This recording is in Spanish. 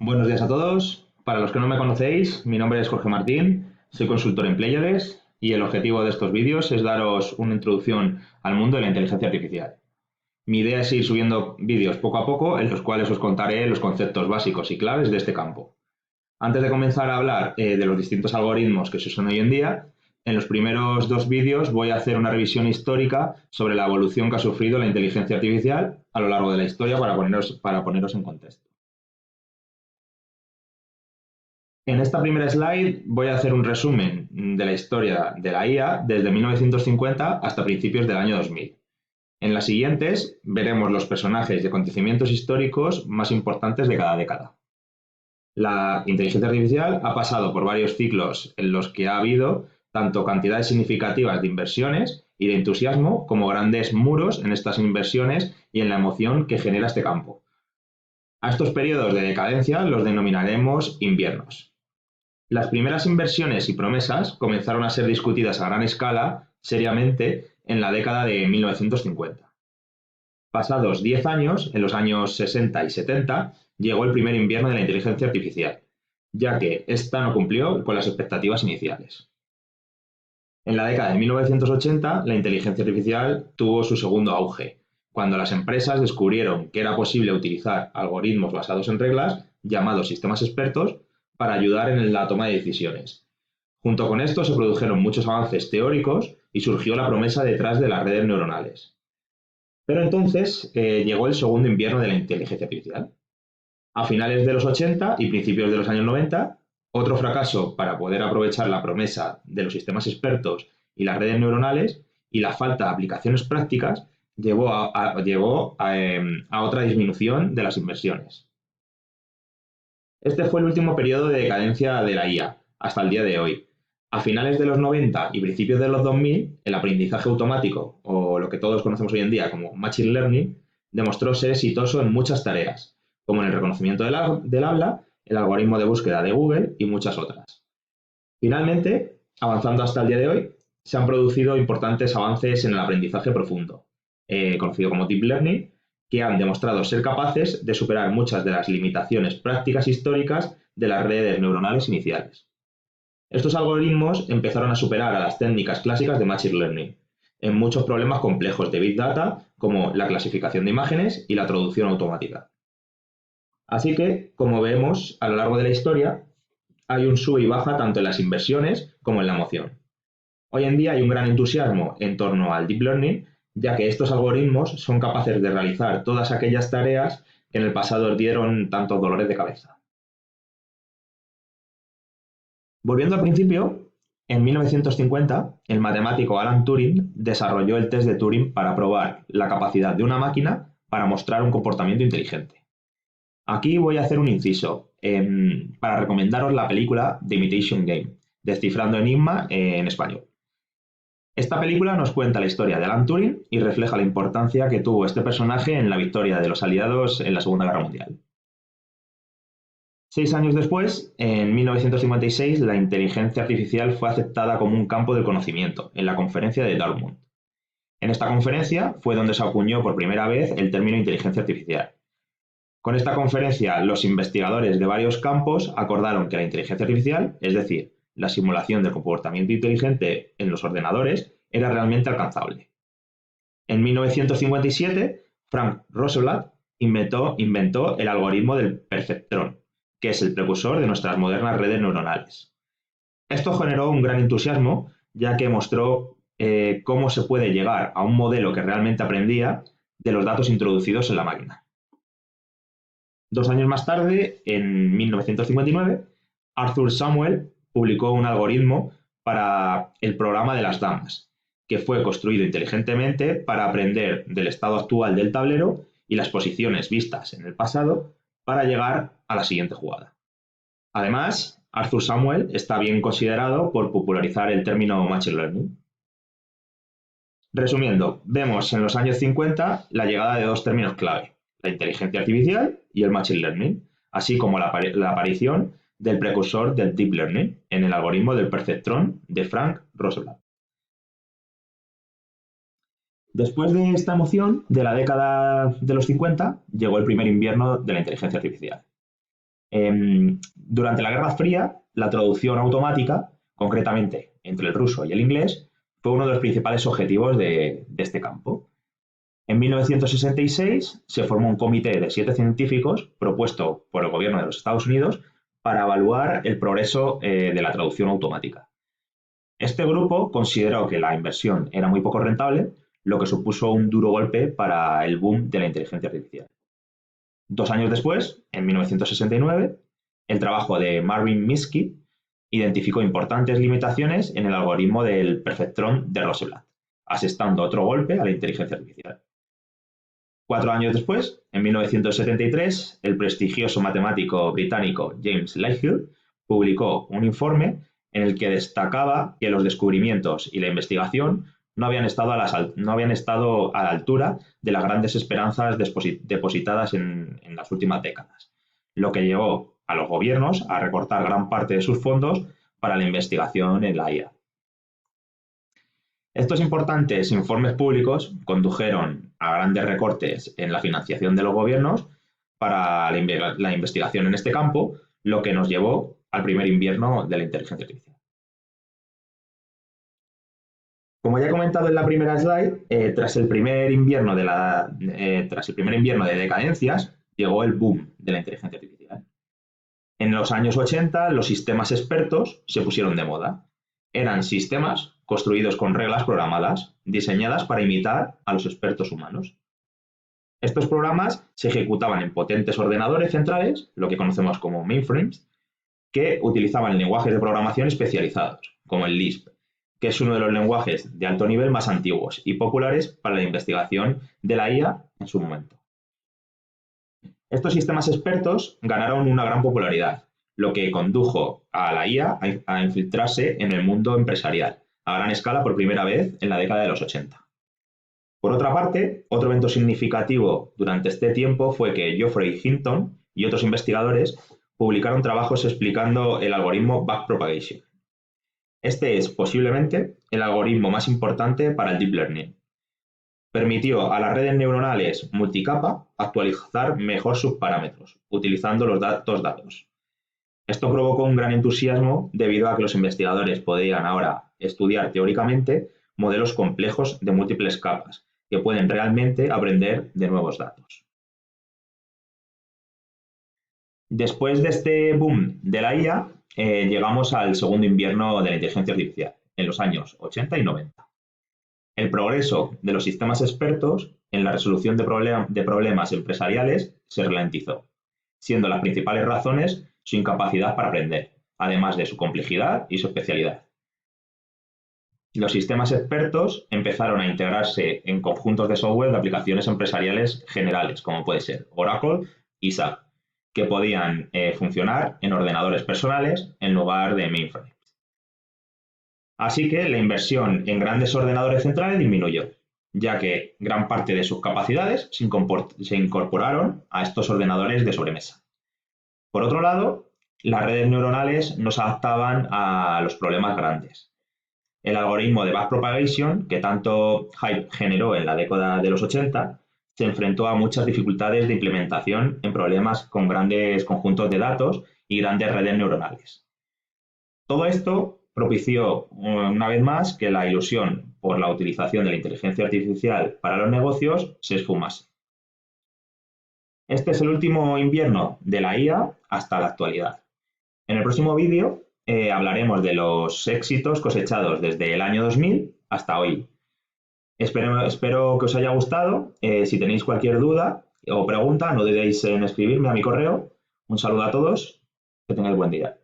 Buenos días a todos. Para los que no me conocéis, mi nombre es Jorge Martín, soy consultor en Pléyades y el objetivo de estos vídeos es daros una introducción al mundo de la inteligencia artificial. Mi idea es ir subiendo vídeos poco a poco en los cuales os contaré los conceptos básicos y claves de este campo. Antes de comenzar a hablar de los distintos algoritmos que se usan hoy en día, en los primeros dos vídeos voy a hacer una revisión histórica sobre la evolución que ha sufrido la inteligencia artificial a lo largo de la historia para poneros en contexto. En esta primera slide voy a hacer un resumen de la historia de la IA desde 1950 hasta principios del año 2000. En las siguientes veremos los personajes y acontecimientos históricos más importantes de cada década. La inteligencia artificial ha pasado por varios ciclos en los que ha habido tanto cantidades significativas de inversiones y de entusiasmo como grandes muros en estas inversiones y en la emoción que genera este campo. A estos periodos de decadencia los denominaremos inviernos. Las primeras inversiones y promesas comenzaron a ser discutidas a gran escala, seriamente, en la década de 1950. Pasados 10 años, en los años 60 y 70, llegó el primer invierno de la inteligencia artificial, ya que ésta no cumplió con las expectativas iniciales. En la década de 1980, la inteligencia artificial tuvo su segundo auge, cuando las empresas descubrieron que era posible utilizar algoritmos basados en reglas, llamados sistemas expertos, para ayudar en la toma de decisiones. Junto con esto se produjeron muchos avances teóricos y surgió la promesa detrás de las redes neuronales. Pero entonces llegó el segundo invierno de la inteligencia artificial. A finales de los 80 y principios de los años 90, otro fracaso para poder aprovechar la promesa de los sistemas expertos y las redes neuronales y la falta de aplicaciones prácticas llevó a otra disminución de las inversiones. Este fue el último periodo de decadencia de la IA, hasta el día de hoy. A finales de los 90 y principios de los 2000, el aprendizaje automático, o lo que todos conocemos hoy en día como Machine Learning, demostró ser exitoso en muchas tareas, como en el reconocimiento del habla, el algoritmo de búsqueda de Google y muchas otras. Finalmente, avanzando hasta el día de hoy, se han producido importantes avances en el aprendizaje profundo, conocido como Deep Learning, que han demostrado ser capaces de superar muchas de las limitaciones prácticas históricas de las redes neuronales iniciales. Estos algoritmos empezaron a superar a las técnicas clásicas de Machine Learning en muchos problemas complejos de Big Data, como la clasificación de imágenes y la traducción automática. Así que, como vemos a lo largo de la historia, hay un sube y baja tanto en las inversiones como en la emoción. Hoy en día hay un gran entusiasmo en torno al Deep Learning, ya que estos algoritmos son capaces de realizar todas aquellas tareas que en el pasado dieron tantos dolores de cabeza. Volviendo al principio, en 1950, el matemático Alan Turing desarrolló el test de Turing para probar la capacidad de una máquina para mostrar un comportamiento inteligente. Aquí voy a hacer un inciso para recomendaros la película The Imitation Game, Descifrando Enigma en español. Esta película nos cuenta la historia de Alan Turing y refleja la importancia que tuvo este personaje en la victoria de los aliados en la Segunda Guerra Mundial. 6 años después, en 1956, la inteligencia artificial fue aceptada como un campo del conocimiento en la conferencia de Dartmouth. En esta conferencia fue donde se acuñó por primera vez el término inteligencia artificial. Con esta conferencia, los investigadores de varios campos acordaron que la inteligencia artificial, es decir, la simulación del comportamiento inteligente en los ordenadores, era realmente alcanzable. En 1957, Frank Roosevelt inventó el algoritmo del perceptrón, que es el precursor de nuestras modernas redes neuronales. Esto generó un gran entusiasmo, ya que mostró cómo se puede llegar a un modelo que realmente aprendía de los datos introducidos en la máquina. 2 años más tarde, en 1959, Arthur Samuel publicó un algoritmo para el programa de las damas, que fue construido inteligentemente para aprender del estado actual del tablero y las posiciones vistas en el pasado para llegar a la siguiente jugada. Además, Arthur Samuel está bien considerado por popularizar el término Machine Learning. Resumiendo, vemos en los años 50 la llegada de dos términos clave, la inteligencia artificial y el Machine Learning, así como la aparición del precursor del Deep Learning en el algoritmo del perceptrón de Frank Roosevelt. Después de esta emoción de la década de los 50, llegó el primer invierno de la inteligencia artificial. Durante la Guerra Fría, la traducción automática, concretamente entre el ruso y el inglés, fue uno de los principales objetivos de este campo. En 1966 se formó un comité de 7 científicos propuesto por el gobierno de los Estados Unidos para evaluar el progreso de la traducción automática. Este grupo consideró que la inversión era muy poco rentable, lo que supuso un duro golpe para el boom de la inteligencia artificial. 2 años después, en 1969, el trabajo de Marvin Minsky identificó importantes limitaciones en el algoritmo del perfectrón de Rosenblatt, asestando otro golpe a la inteligencia artificial. 4 años después, en 1973, el prestigioso matemático británico James Lighthill publicó un informe en el que destacaba que los descubrimientos y la investigación no habían estado a la altura de las grandes esperanzas depositadas en las últimas décadas, lo que llevó a los gobiernos a recortar gran parte de sus fondos para la investigación en la IA. Estos importantes informes públicos condujeron a grandes recortes en la financiación de los gobiernos para la investigación en este campo, lo que nos llevó al primer invierno de la inteligencia artificial. Como ya he comentado en la primera slide, tras el primer invierno de decadencias, llegó el boom de la inteligencia artificial. En los años 80, los sistemas expertos se pusieron de moda. Eran sistemas construidos con reglas programadas, diseñadas para imitar a los expertos humanos. Estos programas se ejecutaban en potentes ordenadores centrales, lo que conocemos como mainframes, que utilizaban lenguajes de programación especializados, como el Lisp, que es uno de los lenguajes de alto nivel más antiguos y populares para la investigación de la IA en su momento. Estos sistemas expertos ganaron una gran popularidad, lo que condujo a la IA a infiltrarse en el mundo empresarial a gran escala por primera vez en la década de los 80. Por otra parte, otro evento significativo durante este tiempo fue que Geoffrey Hinton y otros investigadores publicaron trabajos explicando el algoritmo backpropagation. Este es posiblemente el algoritmo más importante para el deep learning. Permitió a las redes neuronales multicapa actualizar mejor sus parámetros, utilizando los datos. Esto provocó un gran entusiasmo debido a que los investigadores podían ahora estudiar teóricamente modelos complejos de múltiples capas que pueden realmente aprender de nuevos datos. Después de este boom de la IA, llegamos al segundo invierno de la inteligencia artificial, en los años 80 y 90. El progreso de los sistemas expertos en la resolución de problemas empresariales se ralentizó, siendo las principales razones su incapacidad para aprender, además de su complejidad y su especialidad. Los sistemas expertos empezaron a integrarse en conjuntos de software de aplicaciones empresariales generales, como puede ser Oracle y SAP, que podían funcionar en ordenadores personales en lugar de mainframes. Así que la inversión en grandes ordenadores centrales disminuyó, ya que gran parte de sus capacidades se incorporaron a estos ordenadores de sobremesa. Por otro lado, las redes neuronales no se adaptaban a los problemas grandes. El algoritmo de backpropagation, que tanto hype generó en la década de los 80, se enfrentó a muchas dificultades de implementación en problemas con grandes conjuntos de datos y grandes redes neuronales. Todo esto propició una vez más que la ilusión por la utilización de la inteligencia artificial para los negocios se esfumase. Este es el último invierno de la IA hasta la actualidad. En el próximo vídeo hablaremos de los éxitos cosechados desde el año 2000 hasta hoy. Espero que os haya gustado. Si tenéis cualquier duda o pregunta, no dudéis en escribirme a mi correo. Un saludo a todos. Que tengáis buen día.